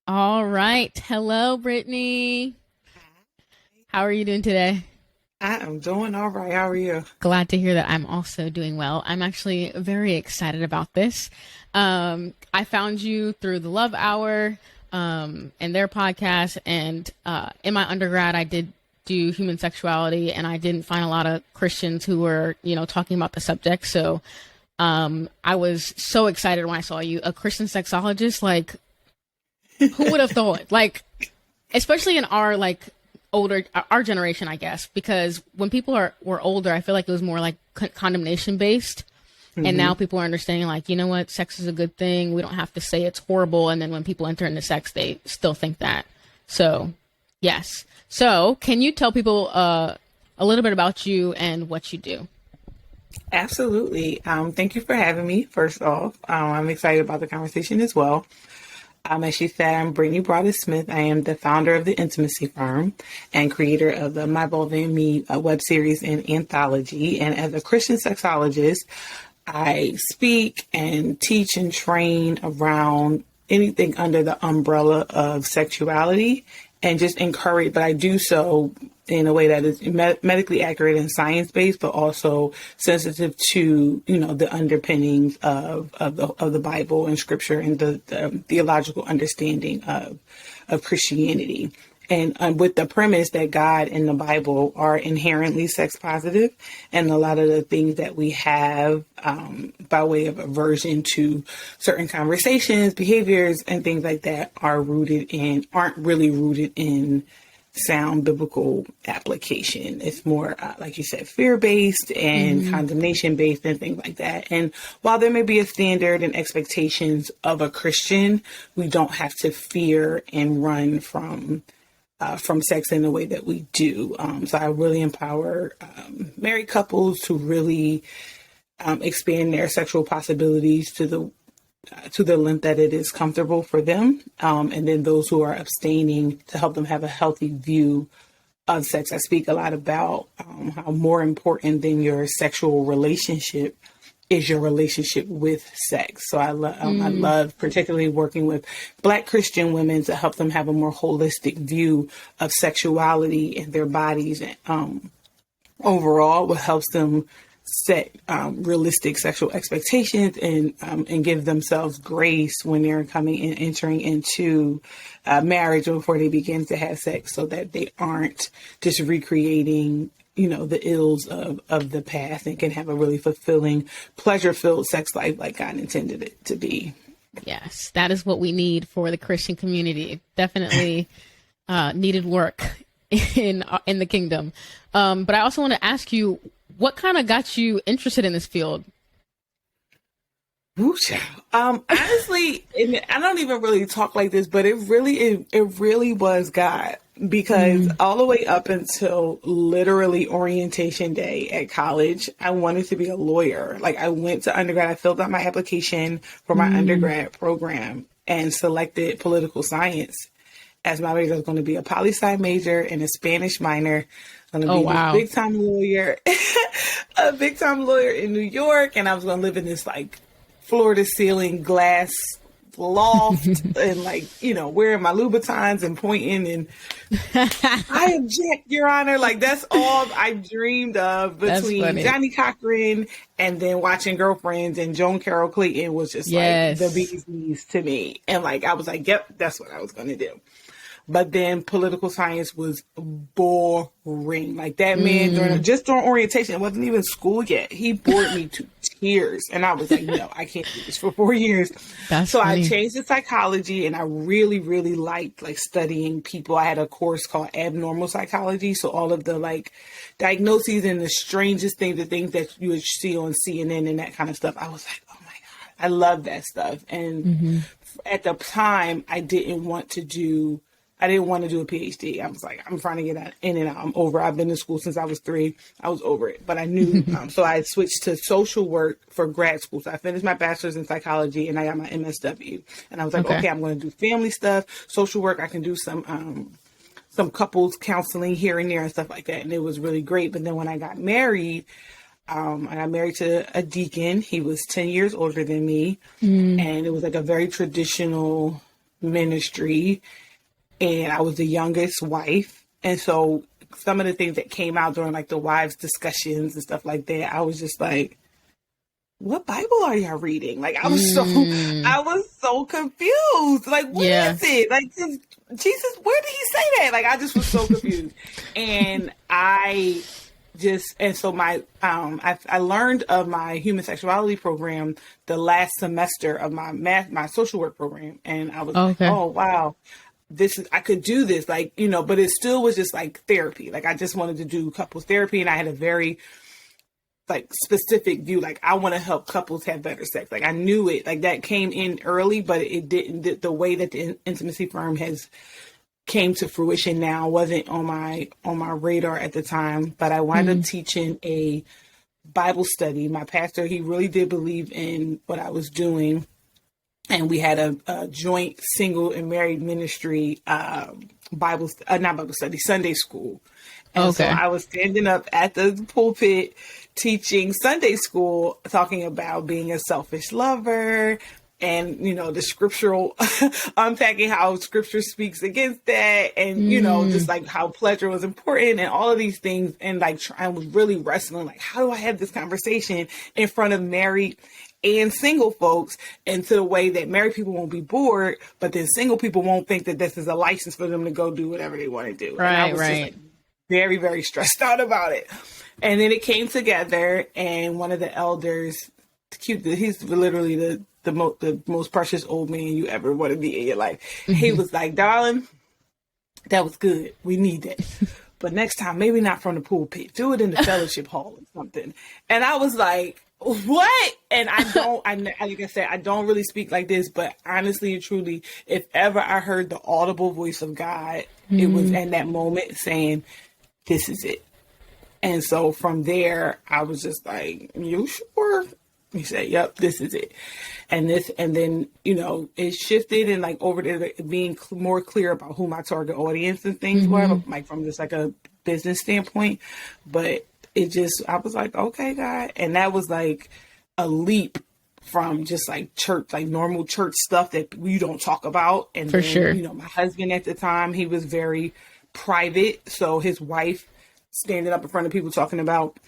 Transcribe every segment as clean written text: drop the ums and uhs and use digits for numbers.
All right. Hello, Brittany. How are you doing today? I am doing all right. How are you? Glad to hear that I'm also doing well. I'm actually very excited about this. I found you through the Love Hour and their podcast. And in my undergrad, I did do human sexuality, and I didn't find a lot of Christians who were, talking about the subject. So I was so excited when I saw you, a Christian sexologist. Like, who would have thought? Like, especially in our older our generation, I guess, because when people were older, I feel like it was more like condemnation based, and now people are understanding, like, you know what, sex is a good thing. We don't have to say it's horrible, and then when people enter into sex, they still think that. So, yes. So, can you tell people a little bit about you and what you do? Absolutely. Thank you for having me, first off. I'm excited about the conversation as well. As she said, I'm Brittany Broddus-Smith. I am the founder of the Intimacy Firm and creator of the My Vulva and Me web series and anthology. And as a Christian sexologist, I speak and teach and train around anything under the umbrella of sexuality and just encourage, but I do so in a way that is medically accurate and science-based, but also sensitive to, the underpinnings of the Bible and scripture and the theological understanding of Christianity. And with the premise that God and the Bible are inherently sex positive, and a lot of the things that we have by way of aversion to certain conversations, behaviors, and things like that aren't really rooted in sound biblical application. It's more, like you said, fear-based and condemnation-based and things like that. And while there may be a standard and expectations of a Christian, we don't have to fear and run from sex in the way that we do. So I really empower married couples to really expand their sexual possibilities to the length that it is comfortable for them. And then those who are abstaining, to help them have a healthy view of sex. I speak a lot about how more important than your sexual relationship is your relationship with sex. So I love particularly working with Black Christian women to help them have a more holistic view of sexuality and their bodies. Overall, what helps them set realistic sexual expectations and give themselves grace when they're coming and entering into marriage before they begin to have sex, so that they aren't just recreating the ills of the past, and can have a really fulfilling, pleasure-filled sex life like God intended it to be. Yes, that is what we need for the Christian community. Definitely needed work in the kingdom. But I also want to ask you, what kind of got you interested in this field? Woo, child. Honestly, and I don't even really talk like this, but it really was God, because all the way up until literally orientation day at college, I wanted to be a lawyer. Like, I went to undergrad, I filled out my application for my undergrad program and selected political science as my major. I was going to be a poli-sci major and a Spanish minor. Going to Oh, be this wow. big time lawyer, a big time lawyer in New York, and I was going to live in this like floor to ceiling glass loft and wearing my Louboutins and pointing and I object, Your Honor. Like, that's all I dreamed of That's between funny. Johnny Cochran and then watching Girlfriends, and Joan Carroll Clayton was just like the Yes. bee's knees to me. And like, I was like, yep, that's what I was going to do. But then political science was boring. Like, that man, during orientation, it wasn't even school yet, he bored me to tears. And I was like, no, I can't do this for 4 years. That's So I funny. changed to psychology, and I really, really liked like studying people. I had a course called abnormal psychology. So all of the like diagnoses and the strangest things, the things that you would see on CNN and that kind of stuff. I was like, oh my God, I love that stuff. And at the time, I didn't want to do a PhD. I was like, I'm trying to get out, in and out. I'm over. I've been in school since I was 3. I was over it. But I knew, so I switched to social work for grad school. So I finished my bachelor's in psychology and I got my MSW. And I was like, Okay. okay, I'm going to do family stuff, social work. I can do some couples counseling here and there and stuff like that. And it was really great. But then when I got married, I got married to a deacon. He was 10 years older than me. And it was like a very traditional ministry, and I was the youngest wife. And so some of the things that came out during like the wives discussions and stuff like that, I was just like, what Bible are y'all reading? Like, I was so confused. Like, what is it? Like, Jesus, where did he say that? Like, I just was so confused. And so I learned of my human sexuality program the last semester of my social work program. And I was like, oh, wow, I could do this, like, you know, but it still was just like therapy. Like, I just wanted to do couples therapy, and I had a very like specific view. Like, I want to help couples have better sex. Like, I knew it, like that came in early, but it didn't, the way that the intimacy firm has came to fruition now wasn't on my radar at the time. But I wound up teaching a Bible study. My pastor, he really did believe in what I was doing. And we had a joint single and married ministry, Sunday school. And so I was standing up at the pulpit teaching Sunday school, talking about being a selfish lover and, you know, the scriptural unpacking how scripture speaks against that. And, you know, just like how pleasure was important and all of these things. And like, I was really wrestling, like, how do I have this conversation in front of married and single folks, and to the way that married people won't be bored, but then single people won't think that this is a license for them to go do whatever they want to do. Right, and I was just like very, very stressed out about it. And then it came together, and one of the elders, he's literally the most precious old man you ever want to be in your life. He was like, darling, that was good. We need that. But next time, maybe not from the pulpit. Do it in the fellowship hall or something. And I was like, what? And like I said, I don't really speak like this, but honestly and truly, if ever I heard the audible voice of God, it was in that moment saying, this is it. And so from there, I was just like, you sure? He said, yep, this is it. And then, you know, it shifted and like over to being more clear about who my target audience and things were, like from just like a business standpoint. But I was like, okay, God. And that was like a leap from just like church, like normal church stuff that we don't talk about. And for sure, you know, my husband at the time, he was very private. So his wife standing up in front of people talking about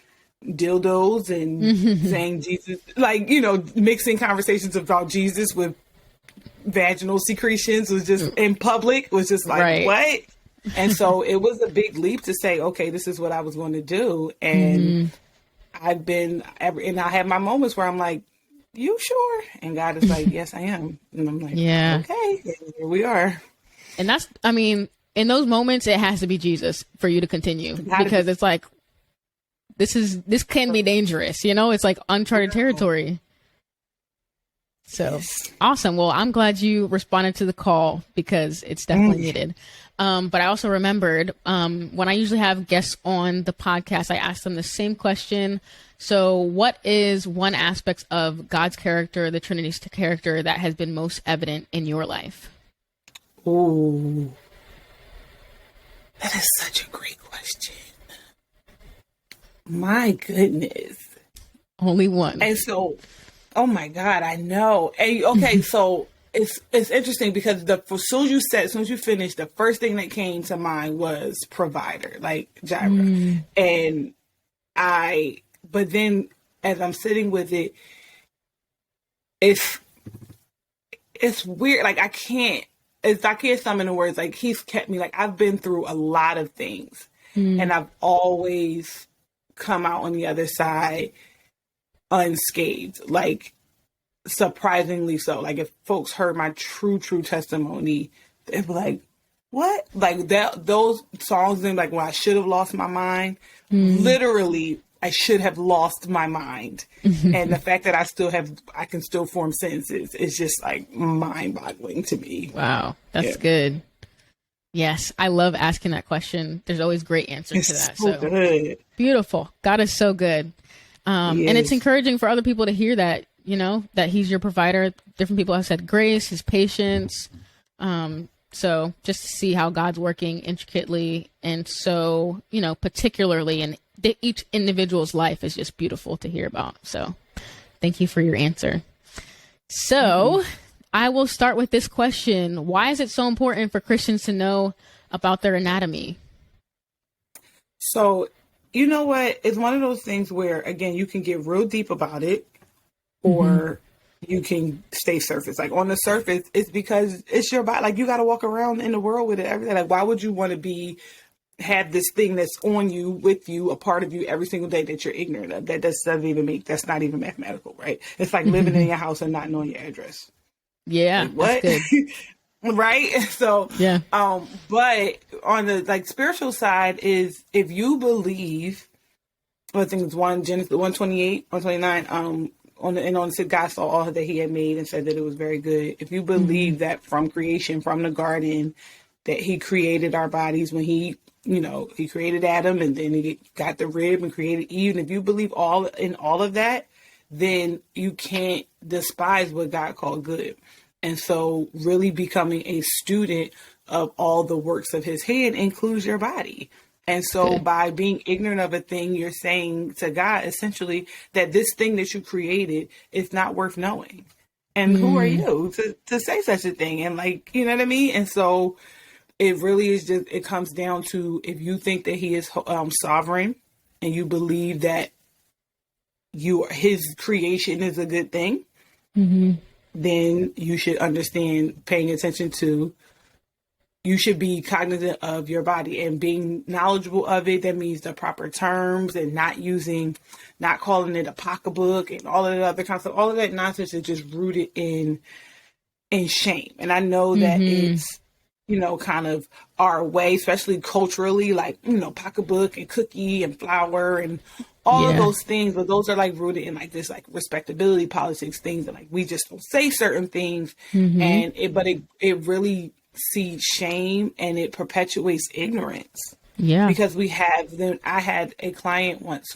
dildos and saying Jesus, like, you know, mixing conversations about Jesus with vaginal secretions was just in public, was just like, what? And so it was a big leap to say, okay, this is what I was going to do. And I have my moments where I'm like, you sure? And God is like, yes, I am. And I'm like, okay, here we are. And that's, I mean, in those moments, it has to be Jesus for you to continue, because it's like, this can be dangerous, you know, it's like uncharted territory. So awesome. Well, I'm glad you responded to the call, because it's definitely needed. But I also remembered, when I usually have guests on the podcast, I ask them the same question. So what is one aspect of God's character, the Trinity's character, that has been most evident in your life? Oh, that is such a great question. My goodness. Only one. And so, oh my God, I know. And okay, so it's interesting because as soon as you finished, the first thing that came to mind was provider, like Jireh. And but then as I'm sitting with it, it's weird. Like I can't summon the words. Like he's kept me, like I've been through a lot of things and I've always come out on the other side unscathed, like surprisingly so. Like if folks heard my true testimony, they'd be like, what? Like those songs, and like when I should have lost my mind, literally I should have lost my mind. And the fact that I can still form sentences is just like mind-boggling to me. Wow, that's good. Yes, I love asking that question. There's always great answers to that. So good. Beautiful. God is so good. And it's encouraging for other people to hear that, you know, that he's your provider. Different people have said grace, his patience. So just to see how God's working intricately and so, you know, particularly in each individual's life is just beautiful to hear about. So thank you for your answer. So I will start with this question. Why is it so important for Christians to know about their anatomy? So, you know what? It's one of those things where, again, you can get real deep about it, or you can stay surface. Like on the surface, it's because it's your body. Like you got to walk around in the world with it every day. Like why would you want to have this thing that's on you, with you, a part of you every single day that you're ignorant of? That's not even mathematical, right? It's like living in your house and not knowing your address. Yeah. Like, what? That's good. Right? So, yeah. But on the like spiritual side is if you believe, I think it's Genesis 1:28, 1:29, on said God saw all that he had made and said that it was very good. If you believe that from creation, from the garden, that he created our bodies when he created Adam and then he got the rib and created Eve. And if you believe all of that, then you can't despise what God called good. And so really becoming a student of all the works of his hand includes your body. And so by being ignorant of a thing, you're saying to God, essentially, that this thing that you created is not worth knowing. And who are you to say such a thing? And like, you know what I mean? And so it really is just, it comes down to if you think that he is sovereign and you believe that his creation is a good thing, then you should understand paying attention to, you should be cognizant of your body and being knowledgeable of it. That means the proper terms and not calling it a pocketbook and all of the other kinds of, all of that nonsense is just rooted in shame. And I know that it's, kind of our way, especially culturally, like, pocketbook and cookie and flour and all of those things, but those are like rooted in like this like respectability politics things, and like we just don't say certain things, and it really seeds shame and it perpetuates ignorance. Yeah, because I had a client once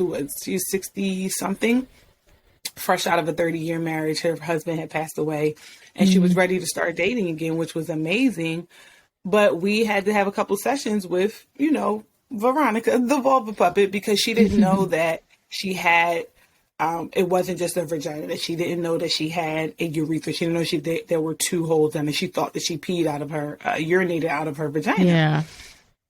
she's 60 something, fresh out of a 30-year marriage. Her husband had passed away, and she was ready to start dating again, which was amazing. But we had to have a couple sessions with, Veronica, the vulva puppet, because she didn't know that she had, it wasn't just a vagina, that she didn't know that she had a urethra. She didn't know there were two holes in it. She thought that she peed out of her, urinated out of her vagina. Yeah.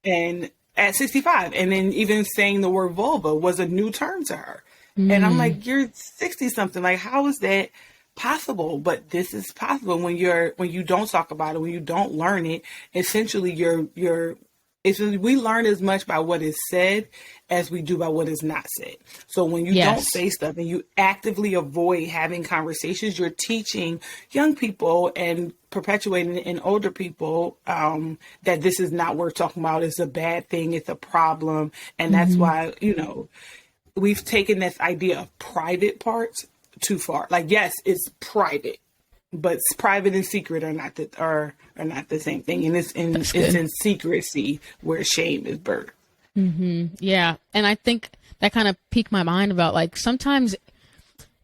And at 65, and then even saying the word vulva was a new term to her. And I'm like, you're 60 something. Like, how is that possible? But this is possible when you don't talk about it, when you don't learn it. Essentially, we learn as much by what is said as we do by what is not said. So when you don't say stuff and you actively avoid having conversations, you're teaching young people and perpetuating it in older people that this is not worth talking about. It's a bad thing. It's a problem. And that's why, we've taken this idea of private parts too far. Like, yes, it's private, but private and secret are not the same thing. And it's in secrecy where shame is birthed. Yeah. And I think that kind of piqued my mind about like, sometimes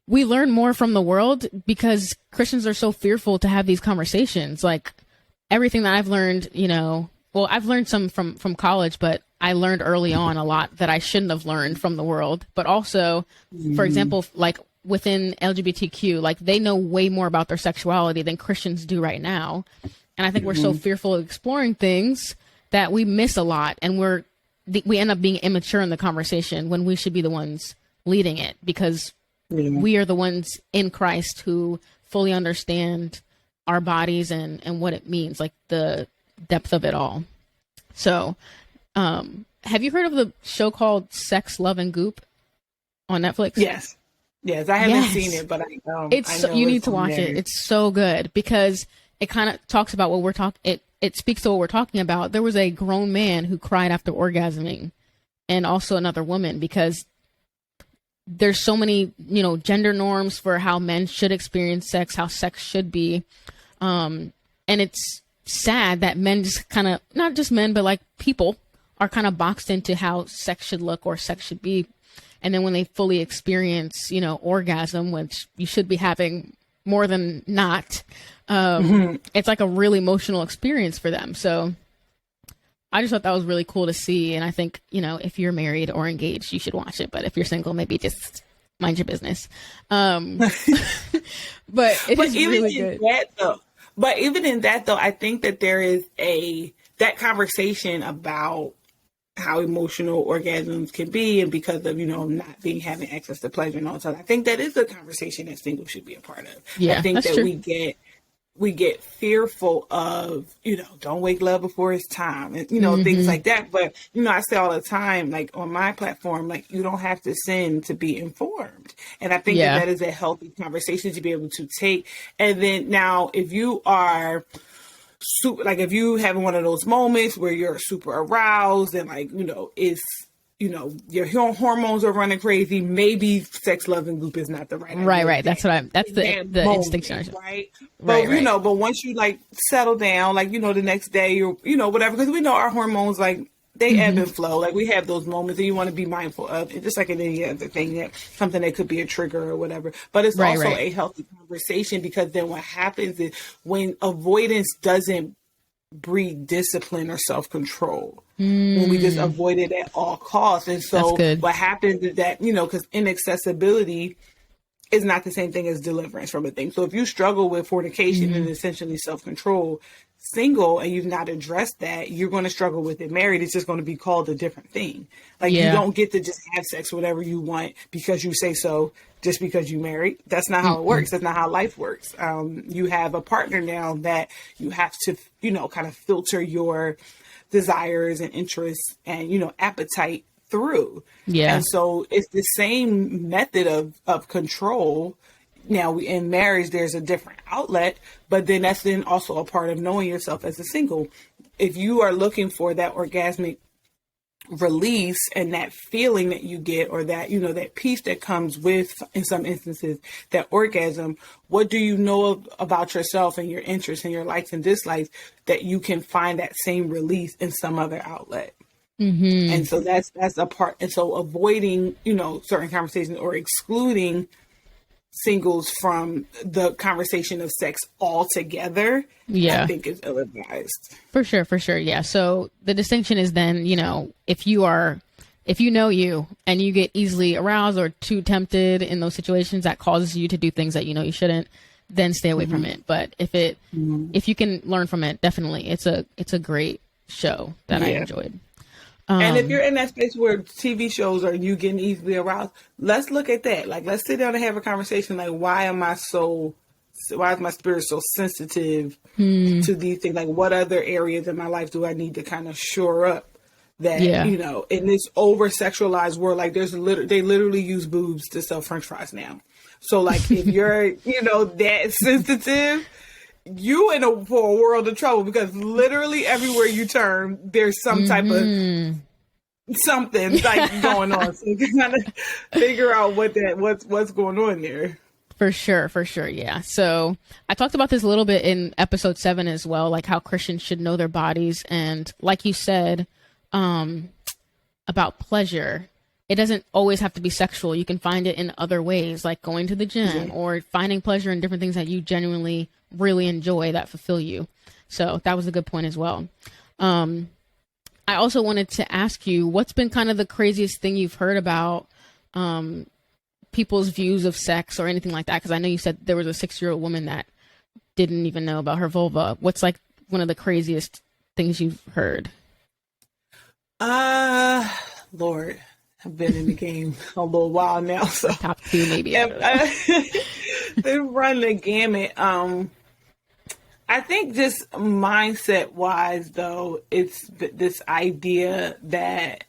we learn more from the world because Christians are so fearful to have these conversations. Like everything that I've learned, I've learned some from college, but I learned early on a lot that I shouldn't have learned from the world. But also, for example, like within LGBTQ, like they know way more about their sexuality than Christians do right now. And I think we're so fearful of exploring things that we miss a lot. And we end up being immature in the conversation when we should be the ones leading it, because we are the ones in Christ who fully understand our bodies and what it means, like the depth of it all. So, have you heard of the show called Sex, Love, and Goop on Netflix? Yes. I haven't seen it, but I know you need to watch it. It's so good because it kind of talks about what we're talking. It speaks to what we're talking about. There was a grown man who cried after orgasming, and also another woman, because there's so many, gender norms for how men should experience sex, how sex should be. And it's sad that men just kind of, not just men, but like people are kind of boxed into how sex should look or sex should be. And then when they fully experience, orgasm, which you should be having more than not, it's like a really emotional experience for them. So I just thought that was really cool to see. And I think, if you're married or engaged, you should watch it. But if you're single, maybe just mind your business. But it is really good. But even in that, though, I think that there is that conversation about how emotional orgasms can be, and because of, not having access to pleasure and all that. I think that is a conversation that singles should be a part of. Yeah, I think that's that true. we get fearful of, don't wake love before it's time, and, things like that. But, I say all the time, like on my platform, like, you don't have to sin to be informed. And I think that is a healthy conversation to be able to take. And then now, if you are super, like, if you having one of those moments where you're super aroused and, like, it's, your hormones are running crazy, maybe sex, love, and goop is not the right idea. Right. That's the instinct, right? But but once you, like, settle down, like, the next day, or whatever, because we know our hormones, like, they ebb and flow. Like, we have those moments that you want to be mindful of. It's just like in any other thing, that something that could be a trigger or whatever. But it's also a healthy conversation, because then what happens is, when avoidance doesn't breed discipline or self-control, when we just avoid it at all costs. And so what happens is that, because inaccessibility is not the same thing as deliverance from a thing. So if you struggle with fornication and essentially self-control single, and you've not addressed that, you're going to struggle with it married. It's just going to be called a different thing. Like, you don't get to just have sex whatever you want because you say so, just because you married. That's not how it works. That's not how life works. You have a partner now that you have to, kind of filter your desires and interests and, appetite through. Yeah. And so it's the same method of control. Now, in marriage, there's a different outlet, but then that's then also a part of knowing yourself as a single. If you are looking for that orgasmic release and that feeling that you get, or that, that peace that comes with, in some instances, that orgasm, what do you know about yourself and your interests and your likes and dislikes that you can find that same release in some other outlet? And so that's a part. And so avoiding, certain conversations, or excluding singles from the conversation of sex altogether, I think is ill-advised. For sure. Yeah. So the distinction is then, if you know you and you get easily aroused or too tempted in those situations that causes you to do things that you shouldn't, then stay away from it. But if you can learn from it, definitely it's a great show that I enjoyed. And if you're in that space where TV shows are you getting easily aroused, let's look at that. Like, let's sit down and have a conversation. Like, why is my spirit so sensitive to these things? Like, what other areas in my life do I need to kind of shore up that, in this over sexualized world? Like, they literally use boobs to sell French fries now. So, like, if you're, that sensitive, you for a world of trouble, because literally everywhere you turn, there's some type of something like going on. So you can kind of figure out what's going on there. For sure. Yeah. So I talked about this a little bit in episode 7 as well, like how Christians should know their bodies. And like you said, about pleasure, it doesn't always have to be sexual. You can find it in other ways, like going to the gym or finding pleasure in different things that you genuinely really enjoy that fulfill you. So that was a good point as well. I also wanted to ask you, what's been kind of the craziest thing you've heard about people's views of sex or anything like that? Because I know you said there was a 6-year-old woman that didn't even know about her vulva. What's like one of the craziest things you've heard? Lord, I've been in the game a little while now, so top 2 maybe. They run the gamut. I think just mindset wise, though, it's this idea that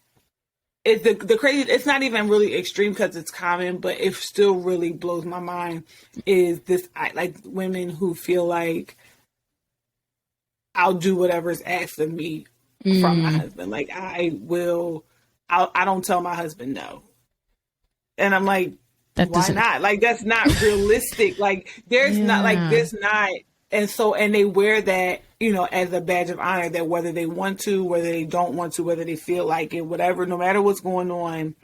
it's the crazy. It's not even really extreme because it's common, but it still really blows my mind. Is this like women who feel like I'll do whatever's asked of me from my husband. Like, I don't tell my husband no. And I'm like, why not? Like, that's not realistic. Like, there's not, like, there's not. And so, and they wear that, as a badge of honor, that whether they want to, whether they don't want to, whether they feel like it, whatever, no matter what's going on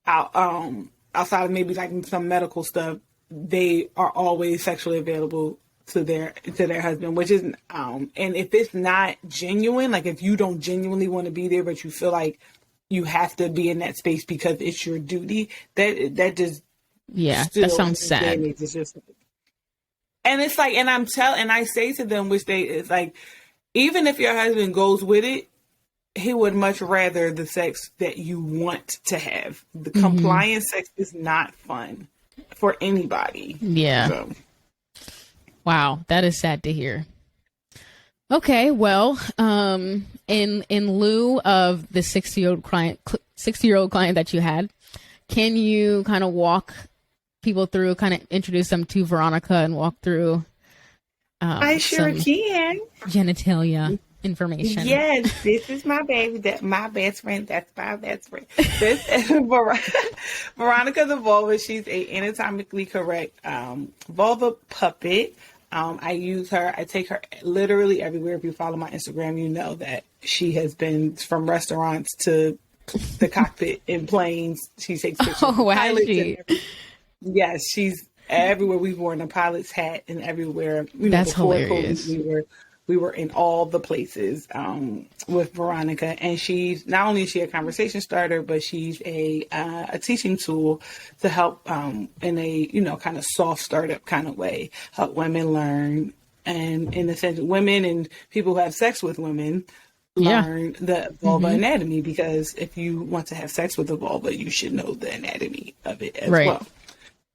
outside of maybe like some medical stuff, they are always sexually available to their husband, which is, and if it's not genuine, like if you don't genuinely want to be there, but you feel like you have to be in that space because it's your duty, that just, that sounds sad. And it's like, and I say to them, it's like, even if your husband goes with it, he would much rather the sex that you want to have. The compliant sex is not fun for anybody. Yeah. So. Wow. That is sad to hear. Okay. Well, in lieu of the 60-year-old client that you had, can you kind of walk people through, kind of introduce them to Veronica and walk through I sure can. Genitalia information? Yes, this is my baby. That my best friend. That's my best friend. This is Veronica the vulva. She's a anatomically correct vulva puppet. I use her. I take her literally everywhere. If you follow my Instagram, you know that she has been from restaurants to the cockpit in planes. She takes pictures. Oh, wow. Yes, she's everywhere. We've worn a pilot's hat and everywhere. That's hilarious. COVID, we were in all the places with Veronica, and she's not only is she a conversation starter, but she's a teaching tool to help in a kind of soft startup kind of way, help women learn, and in the sense women and people who have sex with women learn the vulva anatomy, because if you want to have sex with a vulva, you should know the anatomy of it as well.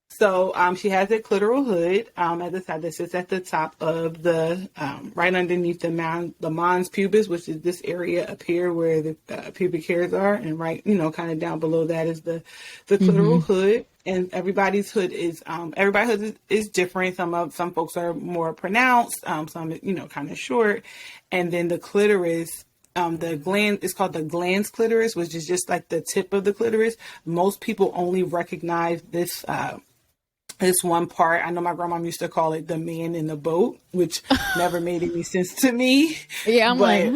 So she has a clitoral hood at the side that sits at the top of the, right underneath the mons pubis, which is this area up here where the pubic hairs are, and right, kind of down below that is the clitoral hood. And everybody's hood is different. Some folks are more pronounced, some kind of short, and then the clitoris. The gland is called the glans clitoris, which is just like the tip of the clitoris. Most people only recognize this one part. I know my grandma used to call it the man in the boat, which never made any sense to me. Yeah, I'm like,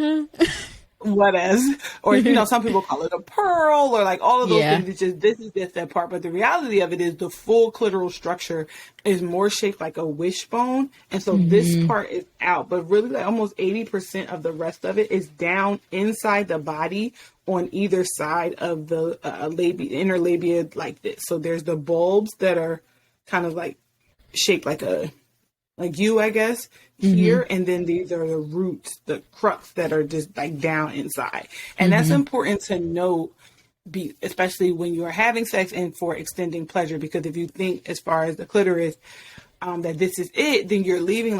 what else? Or, some people call it a pearl, or like all of those things. This is just that part. But the reality of it is the full clitoral structure is more shaped like a wishbone. And so this part is out, but really like almost 80% of the rest of it is down inside the body on either side of the inner labia like this. So there's the bulbs that are kind of like shaped like you, I guess, here. And then these are the roots, the crux that are just like down inside. And that's important to note, especially when you are having sex and for extending pleasure, because if you think as far as the clitoris, that this is it, then you're leaving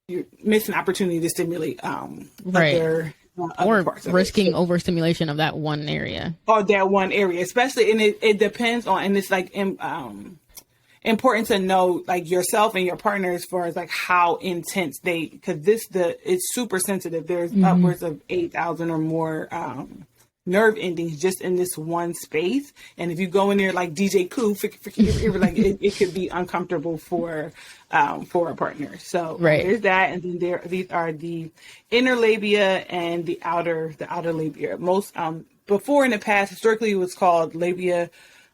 you're missing opportunity to stimulate other or parts risking overstimulation of that one area. Or that one area, especially, and it depends on, and it's like important to know like yourself and your partner as far as like how intense because it's super sensitive. There's upwards of 8,000 or more nerve endings just in this one space, and if you go in there like DJ Koo, it could be uncomfortable for a partner. So there's that, and then these are the inner labia and the outer labia. Most before in the past, historically, it was called labia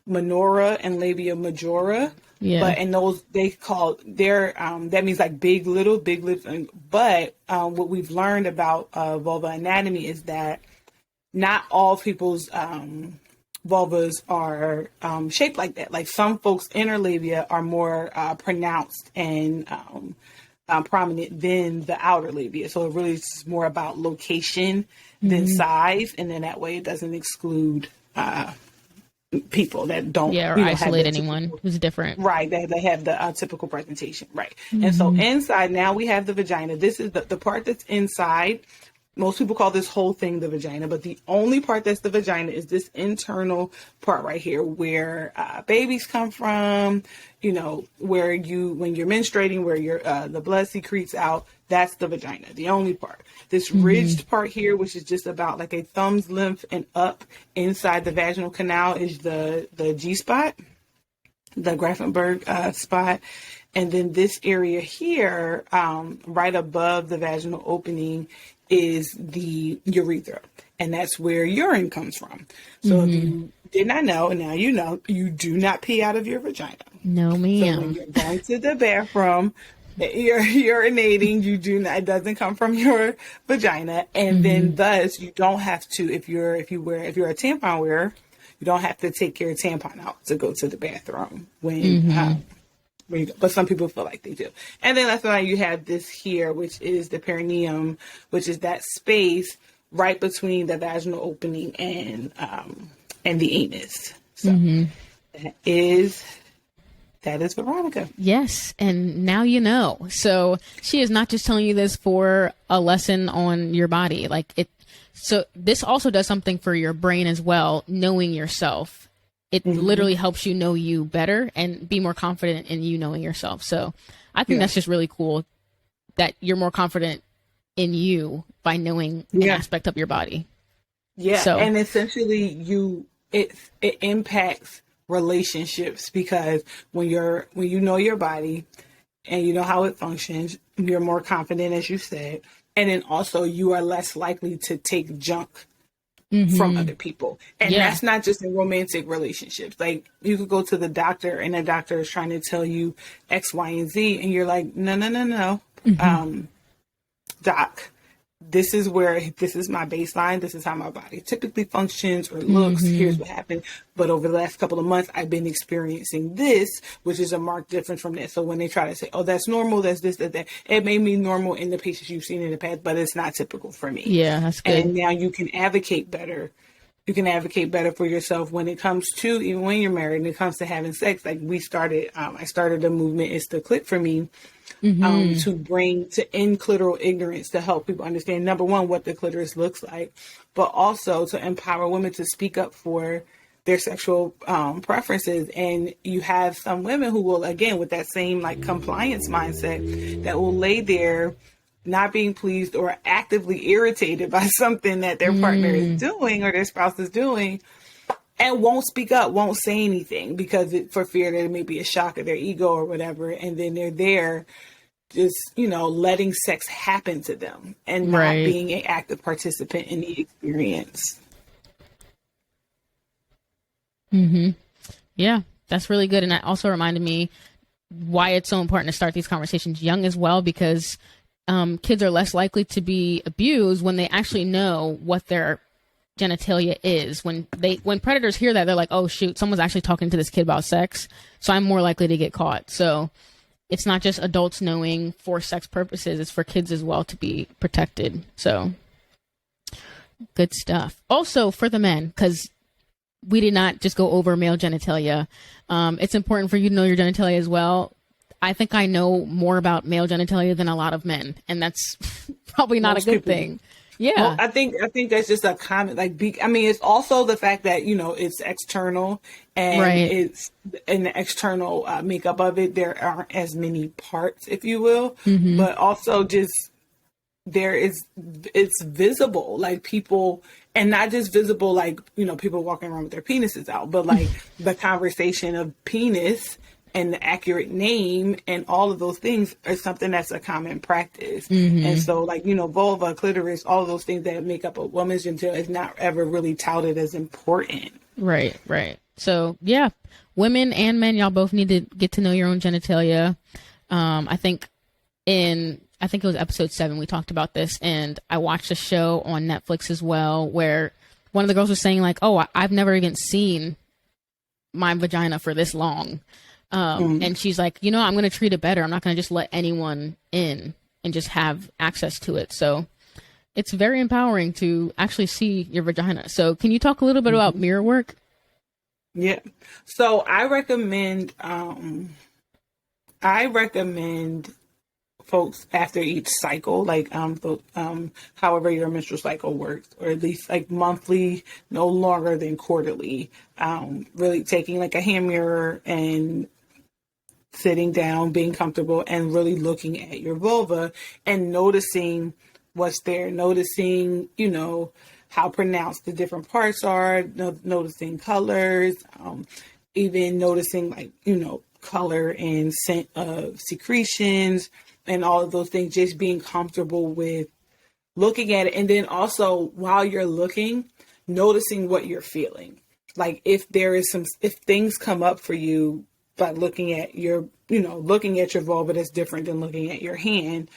minora and labia majora. Yeah. But in those, that means like big lips. But what we've learned about vulva anatomy is that not all people's vulvas are shaped like that. Like some folks' inner labia are more pronounced and prominent than the outer labia. So it really is more about location than size. And then that way it doesn't exclude people that don't or isolate anyone who's different, right? They have the typical presentation, right? And so inside, now we have the vagina. This is the part that's inside. Most people call this whole thing the vagina, but the only part that's the vagina is this internal part right here where babies come from, where when you're menstruating, where the blood secretes out, that's the vagina, the only part. This ridged part here, which is just about like a thumb's length and up inside the vaginal canal, is the G spot, the Grafenberg spot. And then this area here, right above the vaginal opening, is the urethra, and that's where urine comes from. So if you did not know, and now you know, you do not pee out of your vagina. No, ma'am. So when you're going to the bathroom, you're urinating, you do not, it doesn't come from your vagina, and then thus you don't have to, if you're a tampon wearer, you don't have to take your tampon out to go to the bathroom when when you go, but some people feel like they do. And then that's why you have this here, which is the perineum, which is that space right between the vaginal opening and the anus. So that is Veronica. Yes. And now you know. So she is not just telling you this for a lesson on your body. So this also does something for your brain as well, knowing yourself. It literally helps you know you better and be more confident in you knowing yourself. So I think that's just really cool that you're more confident in you by knowing an aspect of your body. Yeah. So, and essentially it impacts relationships, because when you know your body and you know how it functions, you're more confident, as you said. And then also you are less likely to take junk from other people. And that's not just in romantic relationships. Like, you could go to the doctor and the doctor is trying to tell you X, Y, and Z. And you're like, no. Doc, this is my baseline. This is how my body typically functions or looks. Here's what happened. But over the last couple of months, I've been experiencing this, which is a marked difference from this. So when they try to say, oh, that's normal, that's this, that, it may be normal in the patients you've seen in the past, but it's not typical for me. Yeah, that's good. And now you can advocate better. You can advocate better for yourself when it comes to, even when you're married, and it comes to having sex. Like I started a movement, It's the Clit for Me, to end clitoral ignorance, to help people understand, number one, what the clitoris looks like, but also to empower women to speak up for their sexual preferences. And you have some women who will, again, with that same compliance mindset, that will lay there not being pleased or actively irritated by something that their partner is doing or their spouse is doing, and won't speak up, won't say anything, because for fear that it may be a shock of their ego or whatever. And then they're there just, letting sex happen to them and not being an active participant in the experience. Yeah, that's really good. And that also reminded me why it's so important to start these conversations young as well, because kids are less likely to be abused when they actually know what their genitalia is. When predators hear that, they're like, oh shoot, someone's actually talking to this kid about sex, so I'm more likely to get caught. So it's not just adults knowing for sex purposes, it's for kids as well to be protected. So good stuff. Also for the men, because we did not just go over male genitalia. It's important for you to know your genitalia as well. I think I know more about male genitalia than a lot of men, and that's probably not a good thing. Yeah. Well, I think that's just a common, it's also the fact that, it's external, and it's in the external makeup of it. There aren't as many parts, if you will, but also just it's visible, people, and not just visible, people walking around with their penises out, but the conversation of penis and the accurate name and all of those things are something that's a common practice. And so vulva, clitoris, all of those things that make up a woman's genitalia is not ever really touted as important. Right. So yeah, women and men, y'all both need to get to know your own genitalia. I think it was episode 7, we talked about this, and I watched a show on Netflix as well, where one of the girls was saying oh, I've never even seen my vagina for this long. And she's like, I'm going to treat it better. I'm not going to just let anyone in and just have access to it. So it's very empowering to actually see your vagina. So can you talk a little bit about mirror work? Yeah. So I recommend folks after each cycle, however your menstrual cycle works, or at least monthly, no longer than quarterly, really taking a hand mirror and sitting down, being comfortable, and really looking at your vulva and noticing what's there, noticing, how pronounced the different parts are, noticing colors, even noticing color and scent of secretions and all of those things, just being comfortable with looking at it. And then also, while you're looking, noticing what you're feeling. If things come up for you by looking at your vulva that's different than looking at your hand,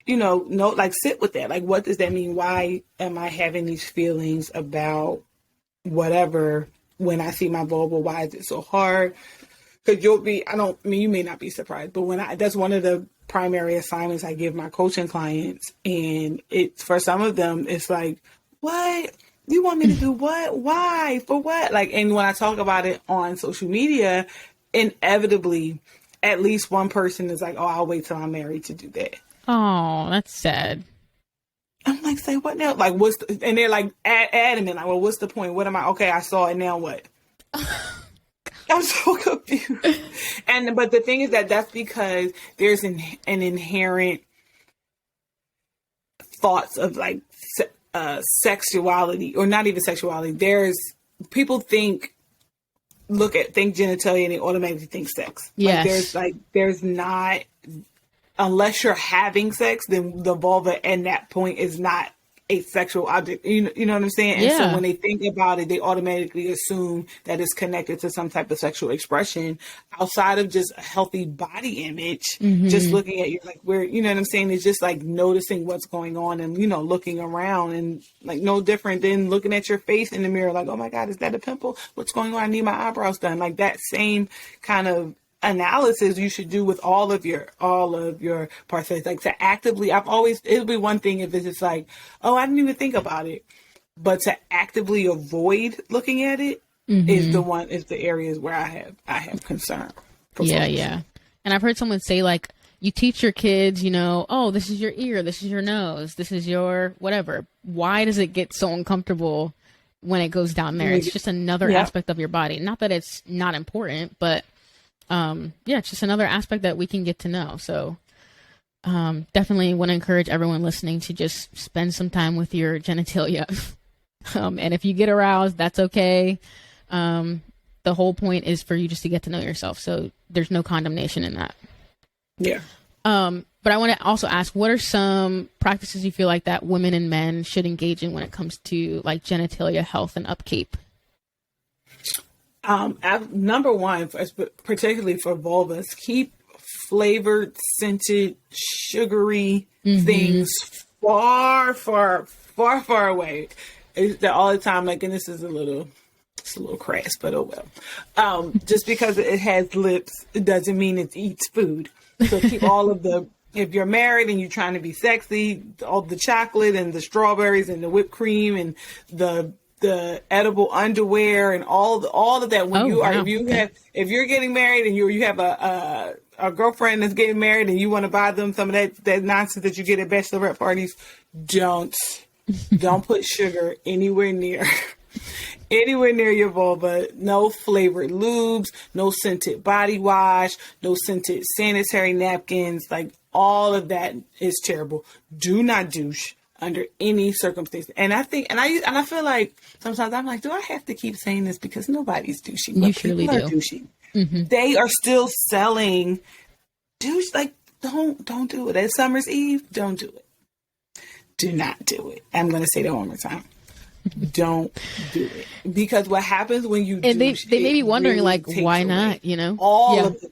sit with that. What does that mean? Why am I having these feelings about whatever when I see my vulva? Why is it so hard because you may not be surprised, but that's one of the primary assignments I give my coaching clients. And it's, for some of them, it's like, what? You want me to do what? Why? For what? Like, and when I talk about it on social media, inevitably, at least one person is like, oh, I'll wait till I'm married to do that. Oh, that's sad. I'm like, say what now? Like, and they're like adamant, like, well, what's the point? What am I? Okay, I saw it. Now what? I'm so confused. But the thing is that's because there's an inherent thoughts of like sexuality, or not even sexuality. People think genitalia and they automatically think sex. Yes. There's not, unless you're having sex, then the vulva at that point is not a sexual object. You know what I'm saying? And so when they think about it, they automatically assume that it's connected to some type of sexual expression outside of just a healthy body image. Just looking at you, like, where, you know what I'm saying? It's just like noticing what's going on and, looking around, and like no different than looking at your face in the mirror. Like, oh my God, is that a pimple? What's going on? I need my eyebrows done. Like that same kind of analysis you should do with all of your parts. Like to actively, it'll be one thing if it's just like, oh, I didn't even think about it, but to actively avoid looking at it is the areas where I have concern. Yeah. And I've heard someone say, like, you teach your kids, oh, this is your ear, this is your nose, this is your whatever. Why does it get so uncomfortable when it goes down there? It's just another aspect of your body. Not that it's not important, but it's just another aspect that we can get to know. So definitely want to encourage everyone listening to just spend some time with your genitalia. And if you get aroused, that's okay. The whole point is for you just to get to know yourself. So there's no condemnation in that. Yeah. But I want to also ask, what are some practices you feel like that women and men should engage in when it comes to like genitalia health and upkeep? Number one, particularly for vulvas, keep flavored, scented, sugary things far, far, far, far away. They're all the time. Like, and this is a little crass, but oh well. Just because it has lips, it doesn't mean it eats food. So keep all of if you're married and you're trying to be sexy, all the chocolate and the strawberries and the whipped cream and the edible underwear and all of that. When if you're getting married and you have a girlfriend that's getting married and you want to buy them some of that nonsense that you get at bachelorette parties, don't put sugar anywhere near your vulva. No flavored lubes, no scented body wash, no scented sanitary napkins. Like, all of that is terrible. Do not douche under any circumstance. And I think, and I feel like sometimes I'm like, do I have to keep saying this? Because nobody's douching. You surely do. Douching. They are still selling douche. Like, don't do it. At Summer's Eve, don't do it. Do not do it. I'm going to say that one more time. Don't do it. Because what happens when you and douche, they may be wondering, like, why not, all of the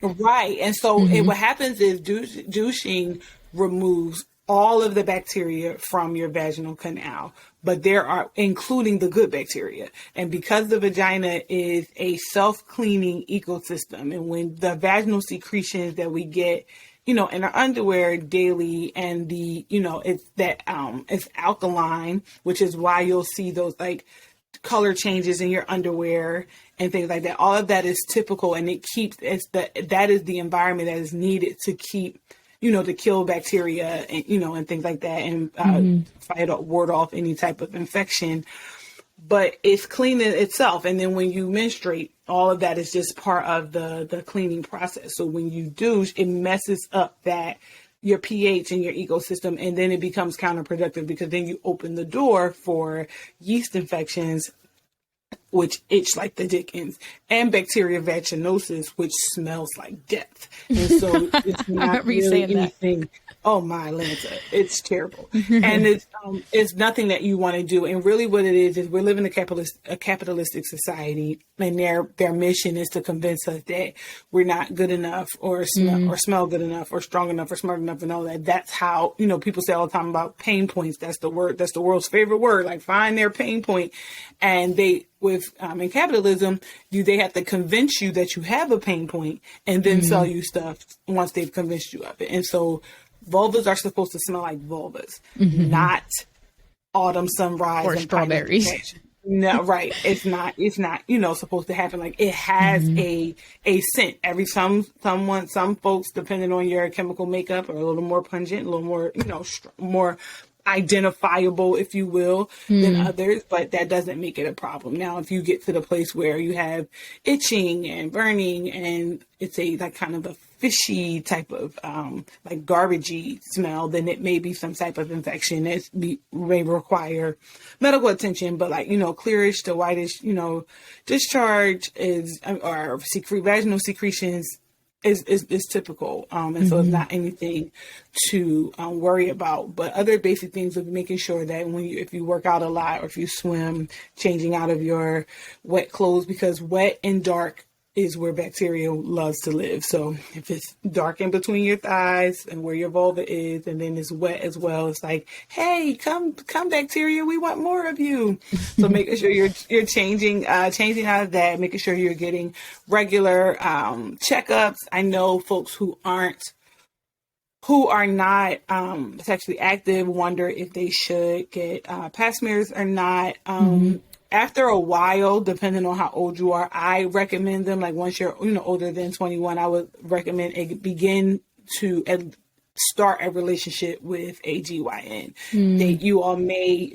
right. And so what happens is douching removes all of the bacteria from your vaginal canal, but including the good bacteria. And because the vagina is a self-cleaning ecosystem, and when the vaginal secretions that we get, in our underwear daily, and it's alkaline, which is why you'll see those like color changes in your underwear and things like that. All of that is typical, and that is the environment that is needed to keep, to kill bacteria and, and things like that, and ward off any type of infection. But it's cleaning itself. And then when you menstruate, all of that is just part of the cleaning process. So when you douche, it messes up your pH and your ecosystem, and then it becomes counterproductive, because then you open the door for yeast infections, which itch like the dickens, and bacteria vaginosis, which smells like death. And so it's not really anything. Oh my Lanta, it's terrible. And it's nothing that you want to do. And really what it is we live in a capitalistic society, and their mission is to convince us that we're not good enough, or smell good enough, or strong enough, or smart enough, and all that. That's how, people say all the time about pain points. That's the world's favorite word. Like, find their pain point. And in capitalism, they have to convince you that you have a pain point and then sell you stuff once they've convinced you of it. And so vulvas are supposed to smell like vulvas, not autumn sunrise or and strawberries. No, right. It's not, supposed to happen. Like, it has a scent. Some folks, depending on your chemical makeup, are a little more pungent, a little more, more identifiable, if you will, than others, but that doesn't make it a problem. Now, if you get to the place where you have itching and burning and it's like kind of a fishy type of like garbagey smell, then it may be some type of infection that may require medical attention. But like, clearish to whitish, discharge or vaginal secretions is typical. And so it's not anything to worry about. But other basic things would be making sure that if you work out a lot or if you swim, changing out of your wet clothes, because wet and dark is where bacteria loves to live. So if it's dark in between your thighs and where your vulva is, and then it's wet as well, it's like, hey, come bacteria, we want more of you. So making sure you're changing out of that, making sure you're getting regular checkups. I know folks who are not sexually active wonder if they should get pap smears or not. After a while, depending on how old you are, I recommend them. Like once you're older than 21, I would recommend begin to start a relationship with a GYN. That you all may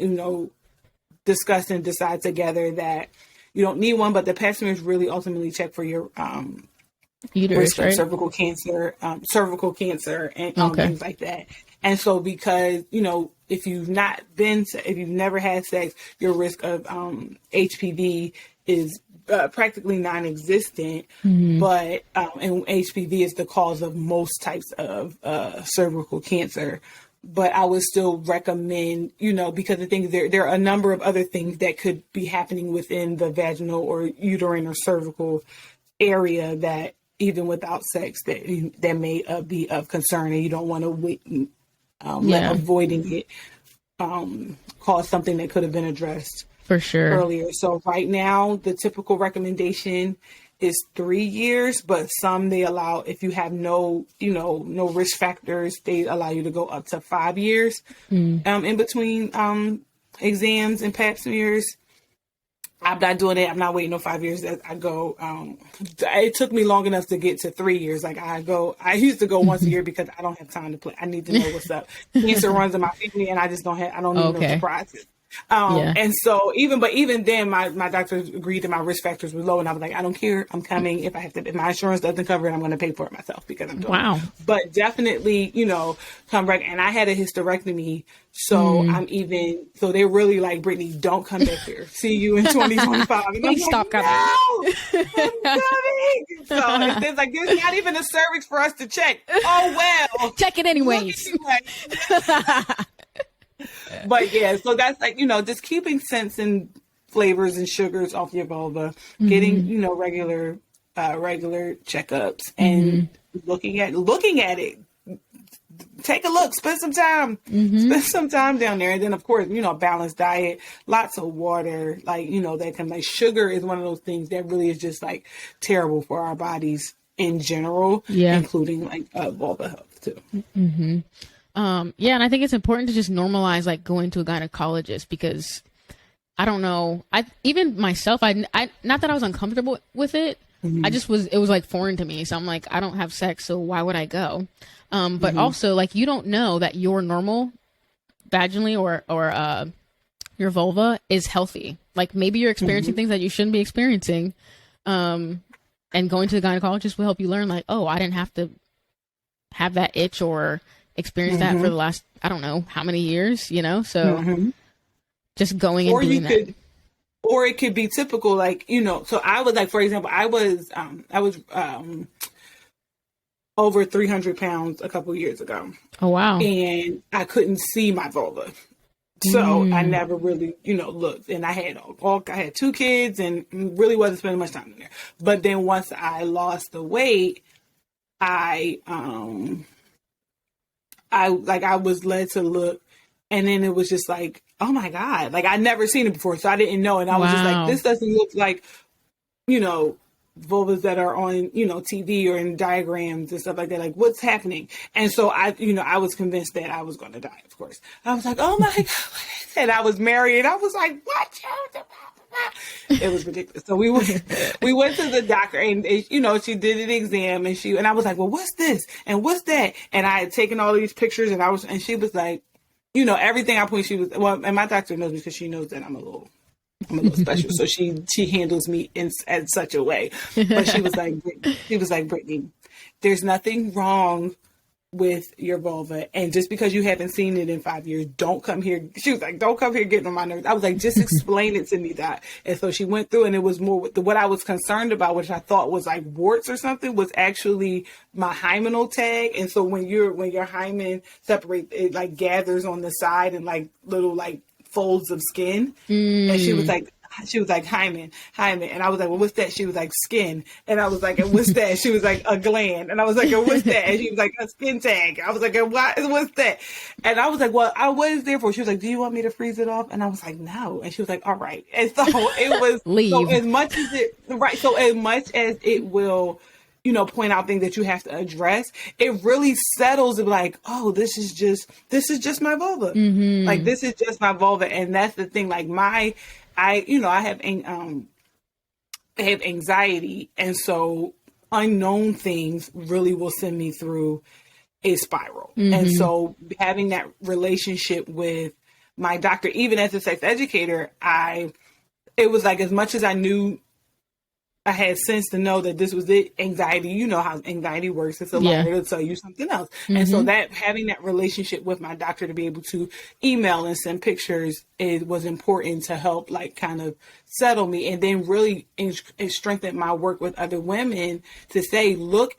discuss and decide together that you don't need one, but the pap smears really ultimately check for your uterus, right? cervical cancer, and things like that. And so because, if you've never had sex, your risk of HPV is practically non-existent, but and HPV is the cause of most types of cervical cancer. But I would still recommend, because the thing is there are a number of other things that could be happening within the vaginal or uterine or cervical area that even without sex that may be of concern, and you don't want to wait. Let avoiding it cause something that could have been addressed for sure earlier. So right now, the typical recommendation is 3 years, but some they allow, if you have no risk factors, they allow you to go up to 5 years in between exams and pap smears. I'm not doing it. I'm not waiting no 5 years. I go. It took me long enough to get to 3 years. Like I used to go once a year because I don't have time to play. I need to know what's up. Cancer runs in my family, and I just don't have. I don't need no surprises. And so even then, my doctor agreed that my risk factors were low, and I was like, I don't care. I'm coming. If my insurance doesn't cover it, I'm going to pay for it myself because I'm doing it. But definitely, come back. And I had a hysterectomy, so so they're really like, Brittany, don't come back here. See you in 2025. And please stop coming. No, I'm coming. So it's like there's not even a cervix for us to check. Oh well, check it anyways. But yeah, so that's like, just keeping scents and flavors and sugars off your vulva, getting, regular checkups and looking at it. Take a look, spend some time down there. And then of course, balanced diet, lots of water, sugar is one of those things that really is just like terrible for our bodies in general, including like vulva health too. And I think it's important to just normalize like going to a gynecologist, because I don't know, even myself, I not that I was uncomfortable with it. It was like foreign to me. So I'm like, I don't have sex, so why would I go? But also like, you don't know that your normal vaginally or your vulva is healthy. Like maybe you're experiencing things that you shouldn't be experiencing. And going to the gynecologist will help you learn like, oh, I didn't have to have that itch or experience that for the last, I don't know how many years, so just going and doing that. Or it could be typical, like, so I was like, for example, I was over 300 pounds a couple years ago. Oh, wow. And I couldn't see my vulva. So I never really, looked, and I had 2 kids and really wasn't spending much time in there. But then once I lost the weight, I was led to look And then it was just like, oh my God, like I'd never seen it before. So I didn't know. And I was just like, this doesn't look like, vulvas that are on, TV or in diagrams and stuff like that. Like, what's happening? And so I was convinced that I was going to die, of course. I was like, oh my God. And I was married and I was like, what? It was ridiculous. So we went to the doctor and, she did an exam and I was like, well, what's this? And what's that? And I had taken all these pictures and she was like, everything I point, and my doctor knows me because she knows that I'm a little special. So she handles me in such a way. But she was like, Brittany, there's nothing wrong with your vulva. And just because you haven't seen it in 5 years, don't come here. She was like, don't come here getting on my nerves. I was like, just explain it to me, Doc. And so she went through and it was more with what I was concerned about, which I thought was like warts or something, was actually my hymenal tag. And so when your hymen separate, it like gathers on the side and like little like folds of skin. And she was like hymen. And I was like, well, what's that? She was like skin. And I was like, and what's that? She was like a gland. And I was like, and what's that? And she was like a skin tag. I was like, and what's that? And I was like, well, I was there for. She was like, do you want me to freeze it off? And I was like, no. And she was like, all right. And so it was leave. So as much as it will, point out things that you have to address, it really settles like, oh, this is just my vulva. Mm-hmm. Like, this is just my vulva. And that's the thing. Like I have anxiety. And so unknown things really will send me through a spiral. Mm-hmm. And so having that relationship with my doctor, even as a sex educator, it was like, as much as I knew, I had sense to know that this was it. Anxiety, you know how anxiety works. It's a lie to tell you something else. Mm-hmm. And so that having that relationship with my doctor to be able to email and send pictures, it was important to help like kind of settle me. And then really strengthen my work with other women to say, you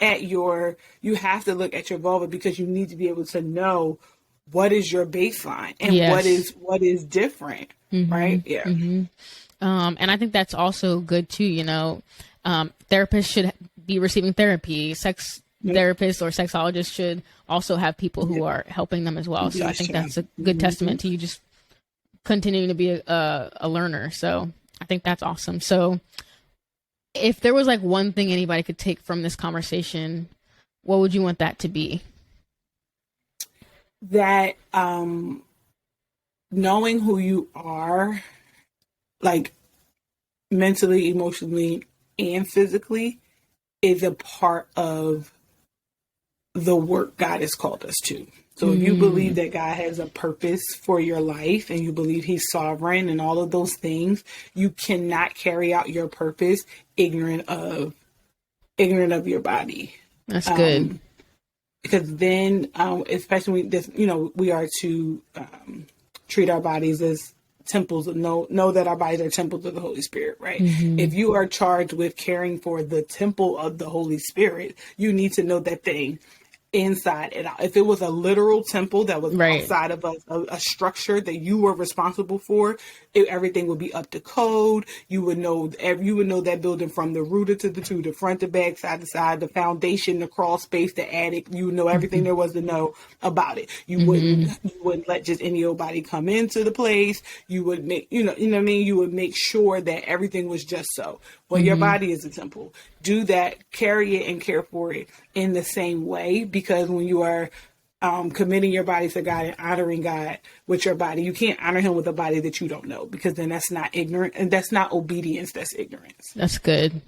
have to look at your vulva because you need to be able to know what is your baseline and what is different. Mm-hmm. Right. Yeah. Mm-hmm. And I think that's also good too, therapists should be receiving therapy. Sex therapists or sexologists should also have people who are helping them as well. So I think that's a good testament to you just continuing to be a learner. So I think that's awesome. So if there was like one thing anybody could take from this conversation, what would you want that to be? That knowing who you are, like mentally, emotionally, and physically, is a part of the work God has called us to. So if you believe that God has a purpose for your life and you believe he's sovereign and all of those things, you cannot carry out your purpose ignorant of your body. That's good. Because then, especially we are to treat our bodies as temples, know that our bodies are temples of the Holy Spirit, right? Mm-hmm. If you are charged with caring for the temple of the Holy Spirit, you need to know that thing inside and out. If it was a literal temple that was outside of a structure that you were responsible for, everything would be up to code. You would know that building from the rooter to the front to back, side to side, the foundation, the crawl space, the attic. You would know everything there was to know about it. You wouldn't let just any old body come into the place. You would make, you know what I mean? You would make sure that everything was just so. Well, your body is a temple. Do that, carry it and care for it in the same way, because when you are committing your body to God and honoring God with your body, you can't honor him with a body that you don't know, because then that's not ignorant and that's not obedience, that's ignorance. That's good.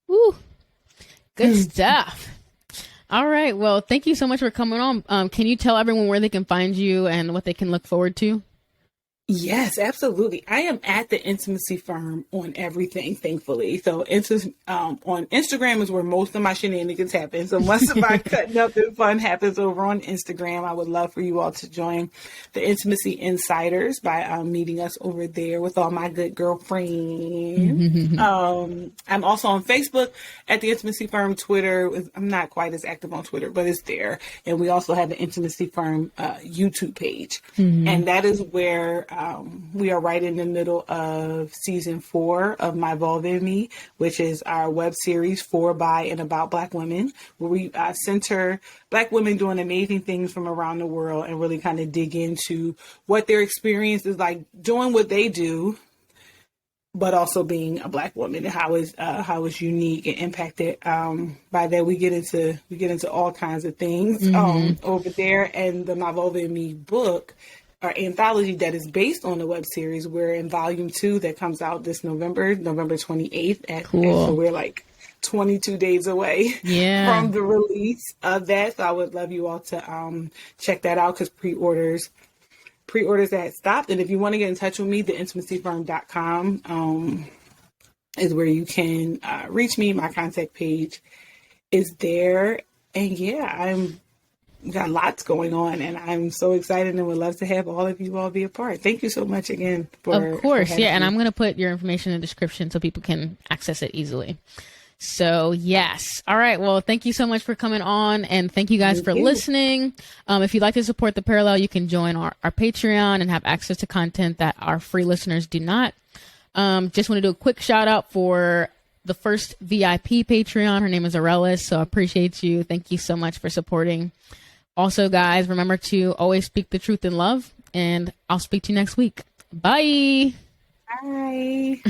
Woo. Good stuff. All right. Well, thank you so much for coming on. Can you tell everyone where they can find you and what they can look forward to? Yes, absolutely. I am at the Intimacy Firm on everything, thankfully. So on Instagram is where most of my shenanigans happen. So once my cutting up and fun happens over on Instagram, I would love for you all to join the Intimacy Insiders by meeting us over there with all my good girlfriends. I'm also on Facebook at the Intimacy Firm. Twitter, I'm not quite as active on Twitter, but it's there. And we also have the Intimacy Firm YouTube page. And that is where we are right in the middle of season 4 of My Vulva and Me, which is our web series for, by, and about Black women, where we center Black women doing amazing things from around the world and really kind of dig into what their experience is like doing what they do, but also being a Black woman, and how it's unique and impacted by that. We get into all kinds of things over there. And the My Vulva and Me book, our anthology that is based on the web series, we're in volume 2 that comes out this November 28th. Cool. So we're like 22 days away from the release of that. So I would love you all to check that out, because pre-orders had stopped. And if you want to get in touch with me, theintimacyfirm.com is where you can reach me. My contact page is there. And I'm got lots going on, and I'm so excited and would love to have all of you all be a part. Thank you so much again. Of course. And I'm going to put your information in the description so people can access it easily. So yes. All right. Well, thank you so much for coming on, and thank you guys for listening. If you'd like to support The Parallel, you can join our Patreon and have access to content that our free listeners do not. Just want to do a quick shout out for the first VIP Patreon. Her name is Aurelis. So I appreciate you. Thank you so much for supporting. Also, guys, remember to always speak the truth in love, and I'll speak to you next week. Bye. Bye.